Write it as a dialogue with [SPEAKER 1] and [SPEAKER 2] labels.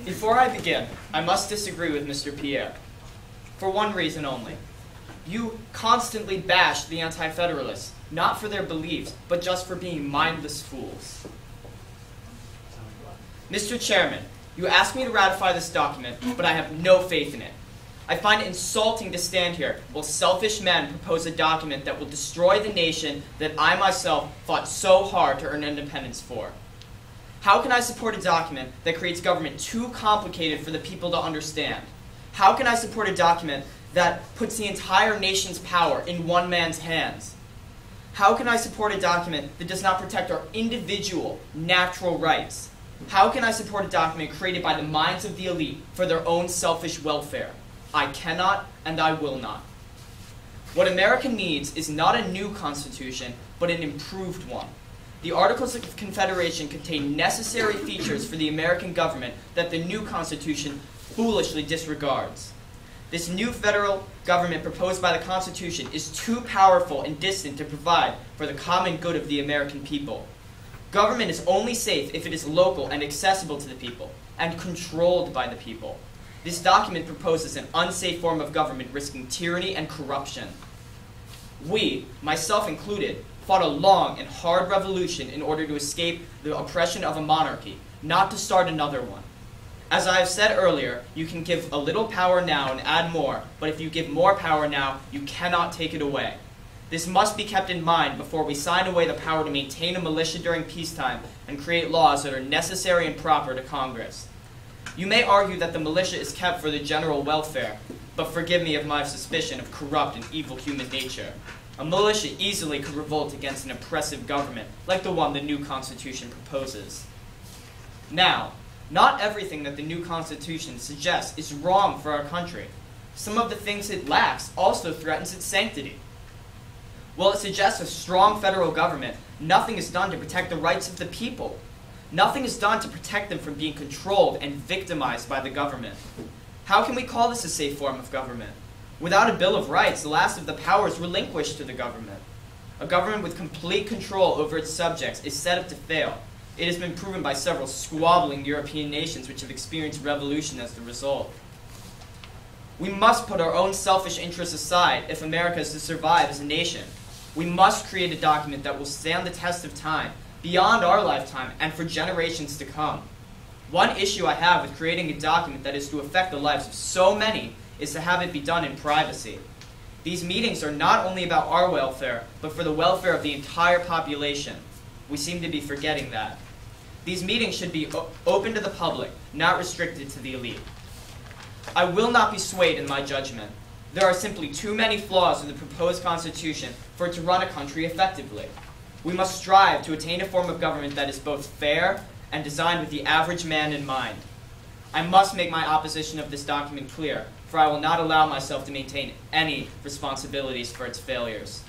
[SPEAKER 1] Before I begin, I must disagree with Mr. Pierre. For one reason only. You constantly bash the anti-federalists, not for their beliefs, but just for being mindless fools. Mr. Chairman, you asked me to ratify this document, but I have no faith in it. I find it insulting to stand here while selfish men propose a document that will destroy the nation that I myself fought so hard to earn independence for. How can I support a document that creates government too complicated for the people to understand? How can I support a document that puts the entire nation's power in one man's hands? How can I support a document that does not protect our individual, natural rights? How can I support a document created by the minds of the elite for their own selfish welfare? I cannot and I will not. What America needs is not a new constitution, but an improved one. The Articles of Confederation contain necessary features for the American government that the new Constitution foolishly disregards. This new federal government proposed by the Constitution is too powerful and distant to provide for the common good of the American people. Government is only safe if it is local and accessible to the people, and controlled by the people. This document proposes an unsafe form of government risking tyranny and corruption. We, myself included, fought a long and hard revolution in order to escape the oppression of a monarchy, not to start another one. As I have said earlier, you can give a little power now and add more, but if you give more power now, you cannot take it away. This must be kept in mind before we sign away the power to maintain a militia during peacetime and create laws that are necessary and proper to Congress. You may argue that the militia is kept for the general welfare, but forgive me of my suspicion of corrupt and evil human nature. A militia easily could revolt against an oppressive government, like the one the new Constitution proposes. Now, not everything that the new Constitution suggests is wrong for our country. Some of the things it lacks also threatens its sanctity. While it suggests a strong federal government, nothing is done to protect the rights of the people. Nothing is done to protect them from being controlled and victimized by the government. How can we call this a safe form of government? Without a Bill of Rights, the last of the powers relinquished to the government. A government with complete control over its subjects is set up to fail. It has been proven by several squabbling European nations which have experienced revolution as the result. We must put our own selfish interests aside if America is to survive as a nation. We must create a document that will stand the test of time, beyond our lifetime, and for generations to come. One issue I have with creating a document that is to affect the lives of so many is to have it be done in privacy. These meetings are not only about our welfare, but for the welfare of the entire population. We seem to be forgetting that. These meetings should be open to the public, not restricted to the elite. I will not be swayed in my judgment. There are simply too many flaws in the proposed Constitution for it to run a country effectively. We must strive to attain a form of government that is both fair and designed with the average man in mind. I must make my opposition of this document clear, for I will not allow myself to maintain any responsibilities for its failures.